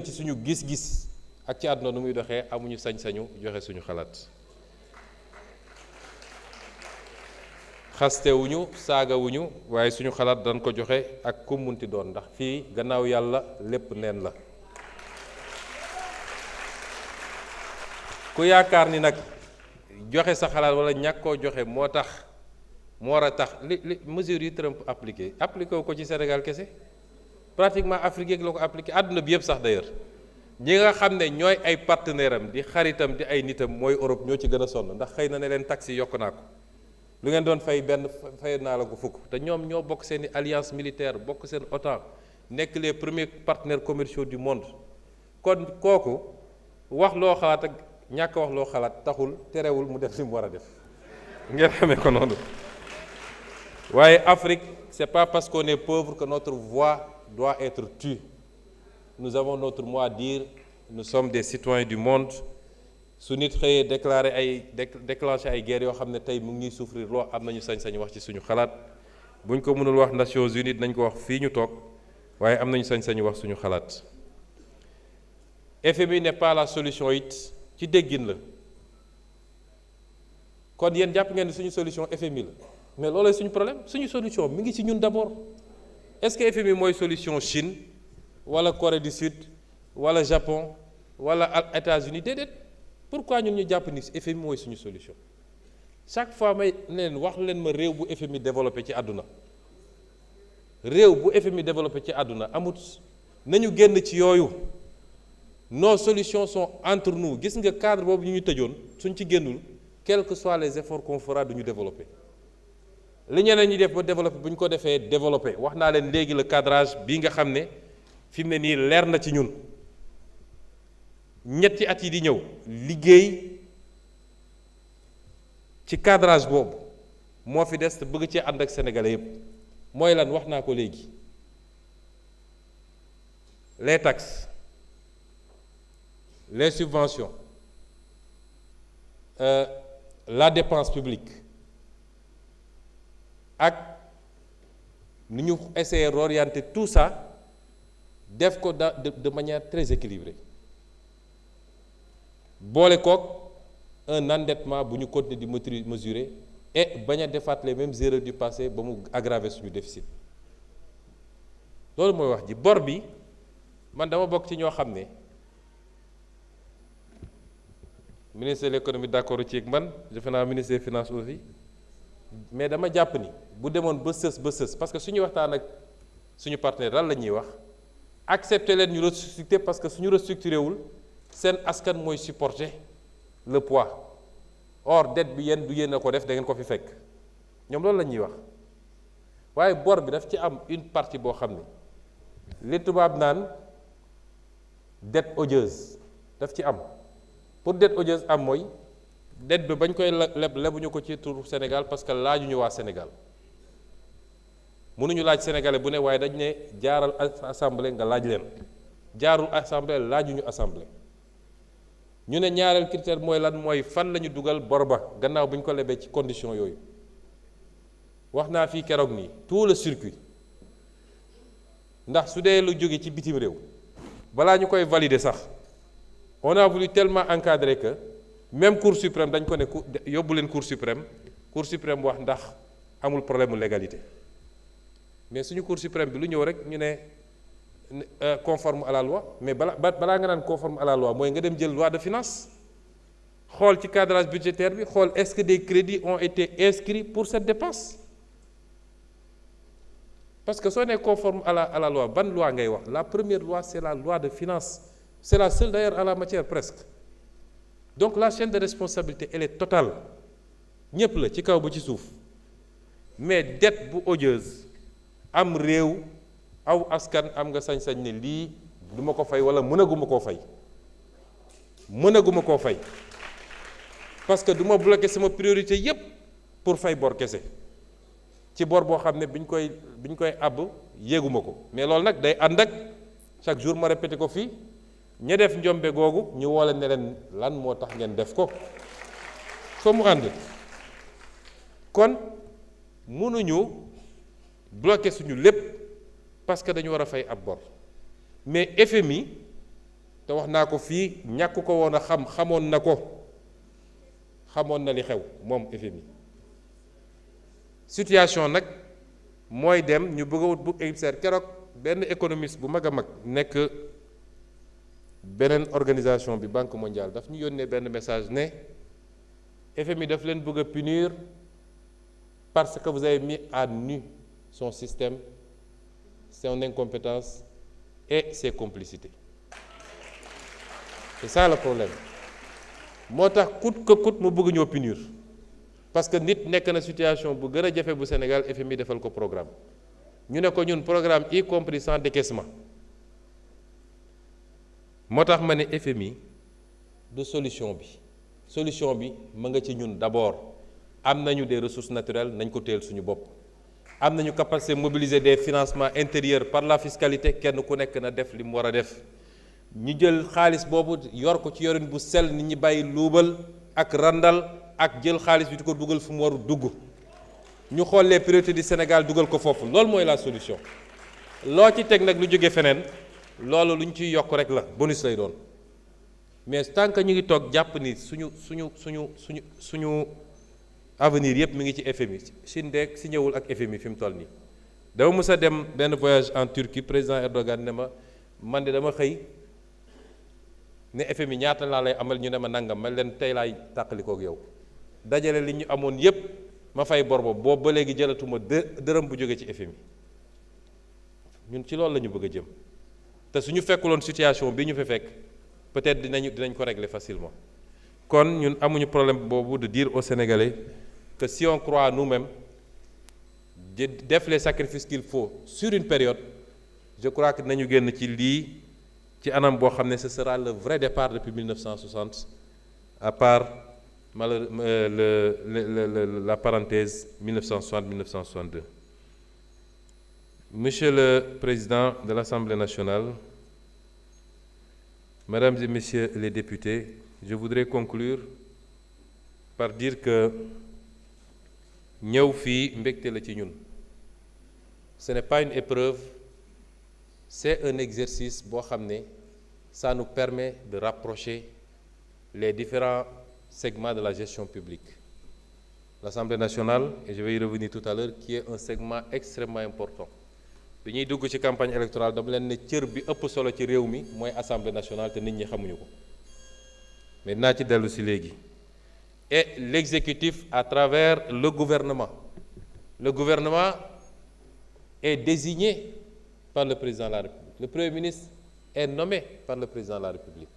ci suñu gis-gis ak ci àdduna nu muy doxee amuñu sañ-sañu joxe suñu xalaat xastewuñu saagawuñu waaye suñu xalaat dañ ko joxe ak ku munti doon ndax fii gannaaw yàlla lépp neen la ku yaakaar ni nag joxe sa xalaat wala ñàkk koo joxe moo war a tax li mesures yi Trump appliqué wu ko ci Sénégal kese pratiquement Afrique yeeg la ko appliqué àdduna bi yëpp sax d'ailleurs ñi nga xam ne ñooy ay partenaire am di xaritam di ay nitam mooy Europe ñoo ci gën a sonn ndax xëy na ne leen taxes yokk naa ko lu ngeen doon fay benn fay naa la ko fukk te ñoom ñoo bokk seen i alliance militaire bokk seen OTAN nekk les premiers partenaires commerciaux du monde kon kooku wax loo xalaat ak ñàkk wax loo xalaat taxul terewul mu def li mu war a def ngeen xamee ko noonu waaye Afrique c'est pas parce qu'on est pauvre que notre voix doit être tue. Nous avons notre mot à dire, nous sommes des citoyens du monde. su nit xëyee déclenché ay guerres yoo xam ne tey mu ngi ñuy souffrir loo am nañu sañ-sañ wax ci suñu xalaat buñ ko mënul wax Nations Unies nañ ko wax fii ñu toog waaye am nañu sañ-sañu wax suñu xalaat. FMI n'est pas la solution it ci déggin la kon yéen jàpp ngeen ni suñu solution FMI la mais loolooy suñu problème suñu solution mi ngi ci ñun d'abord est-ce que FMI mooy solution Chine wala Corée du Sud wala Japon wala États-Unis déedéet pourquoi ñun ñu jàpp ni FMI mooy suñu solution chaque fois may leen wax leen ma réew bu FMI développé ci àdduna réew bu FMI développé ci àdduna amut nañu génn ci yooyu nos solutions sont entre nous gis nga cadre boobu ñu tëjoon suñ ci génnul quels que soient les efforts qu'on fera du ñu développer li ñeneen ñi def ba développer bu ñu ko defee développer wax naa leen léegi le cadrage bii nga xam ne fi mu ne nii leer na ci ñun ñetti at yi di ñëw liggéey ci cadrage boobu moo fi des te bëgg cee ànd ak sénégalais yépp mooy lan wax naa ko léegi les taxes les subventions la dépense publique ak nu ñu essayer d'orienter tout ça def ko de manière très équilibrée boole kook un endettement bu ñu continuer di mesurer et bañ a defaat les mêmes erreurs du passé ba mu aggraver suñu déficit loolu mooy wax ji bor bi man dama bokk ci ñoo xam ne ministre de l'économie d'accord ci ak man defe naa ministre des finances aussi mais dama jàpp ni bu demoon ba sës parce que suñuy waxtaan ak suñu partenaire lan la ñuy wax accepter leen ñu restructurer parce que suñu restructuré wul seen askan mooy supporter le poids or dette bi yéen du yéen a ko def da ngeen ko fi fekk ñoom loolu la ñuy wax waaye bor bi daf ci am une partie boo xam ne li tubaab naan dette odieuse daf ci am pour dette odieuse am mooy dette bi bañ koy lebuñu ko ci turu Sénégal parce que laajuñu waa Sénégal mënuñu laaj sénégalais bu ne waaye dañ ne jaaral assemblée nga laaj leen jaarul assemblée laajuñu assemblée ñu ne ñaareel critère mooy lan mooy fan la ñu dugal bor ba gannaaw bu ñu ko lebee ci condition yooyu wax naa fii keroog nii tout le circuit ndax su dee lu jóge ci bitim réew balaa ñu koy valider sax on a voulu tellement encadrer que même Cour suprême dañ ko ne yóbbu leen Cour suprême wax ndax amul problème mu légalité mais suñu Cour suprême bi lu ñëw rek ñu ne conforme à la loi mais balaa nga naan conforme à la loi mooy nga dem jël loi de finances xool ci cadrage budgétaire bi xool est-ce que des crédits ont été inscrits pour cette dépense parce que soo nee conforme à la loi ban loi ngay wax la première loi c'est la loi de finances c'est la seule d'ailleurs en la matière presque donc la chaîne de responsabilité elle est totale ñépp la ci kaw ba ci suuf mais dette bu odieuse am réew aw askan am nga sañ-sañ ne lii du ma ko fay wala mënaguma koo fay parce que du ma bloquer sama priorité yépp pour fay bor kese ci bor boo xam ne biñ koy àbb yéeguma ko mais loolu nag day ànd ak chaque jour ma répété ko fii ña def njombe googu ñu woole ne leen lan moo tax ngeen def ko fa mu ànd kon mënuñu bloquer suñu lépp parce que dañu war a fay ab bor mais FMI te wax naa ko fii ñàkk ko woon a xam xamoon na ko xamoon na li xew moom FMI situation nag mooy dem ñu bëgg a wut bouc émissaire keroog benn économiste bu mag a mag nekk beneen organisation bi Banque mondiale daf ñu yónnee benn message ne FMI daf leen bëgg a punir parce que vous avez mis à nu son système, son incompétence et ses complicités. C'est ça le problème. moo tax coûte que coûte mu bëgg ñoo punir parce que nit nekk na situation bu gën a jafe bu Sénégal FMI defal ko programme ñu ne ko ñun programme y compris sans décaissement moo tax ma ne FMI du solution bi ma nga ci ñun d'abord am nañu des ressources naturelles nañ ko teel suñu bopp am nañu capacité mobiliser des financements intérieurs par la fiscalité kenn ku nekk na def li mu war a def ñu jël xaalis boobu yor ko ci yorin bu sell nit ñi bàyyi luubal ak randal ak jël xaalis bi di ko dugal fu mu waru dugg ñu xool les priorités du Sénégal dugal ko foofu loolu mooy la solution loo ci teg nag lu jóge feneen loolu lu ñu ciy yokk rek la bonus lay doon mais tant que ñu ngi toog jàpp ni suñu avenir yëpp mi ngi ci FMI Chine de si ñëwul ak FMI fi mu toll nii dama mës a dem benn voyage en Turquie président Erdogan ne ma man de dama xëy ne FMI ñaata laa lay amal ñu ne ma nangam ma leen tey laay tàqalikook yow dajale li ñu amoon yépp ma fay bor boobu ba léegi jëlatuma dërëm bu jóge ci FMI ñun ci loolu la ñu bëgg a jëm te suñu fekkuloon situation bi ñu fi fekk peut-être dinañ ko régler facilement kon ñun amuñu problème boobu de dire aux Sénégalais que si on croit nous-mêmes def les sacrifices qu'il faut sur une période je crois que dinañu génn ci lii ci anam boo xam ne ce sera le vrai départ depuis 1960 à part la parenthèse 1960-1962. Monsieur le Président de l'Assemblée nationale, Mesdames et Messieurs les députés, je voudrais conclure par dire que ñëw fii mbégte la ci ñun. Ce n'est pas une épreuve, c'est un exercice boo xam ne ça nous permet de rapprocher les différents segments de la gestion publique. L'Assemblée nationale, et je vais y revenir tout à l'heure, qui est un segment extrêmement important. bi ñuy dugg ci campagne électorale dama leen ne cër bi ëpp solo ci réew mi mooy Assemblée nationale te nit ñi xamuñu ko mais naa ci dellu si léegi. Et l'exécutif à travers le gouvernement. Le gouvernement est désigné par le président de la République. Le Premier ministre est nommé par le président de la République.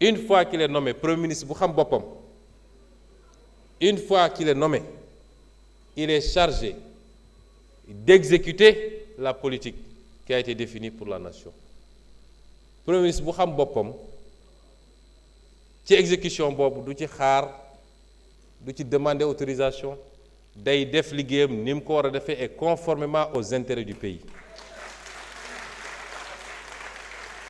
Une fois qu'il est nommé, Premier ministre bu xam boppam, une fois qu'il est nommé, il est chargé d'exécuter la politique qui a été définie pour la nation. Premier ministre bu xam boppam ci exécution boobu du ci xaar du ci demander autorisation day def liggéeyam ni mu ko war a defee et conformément aux intérêts du pays.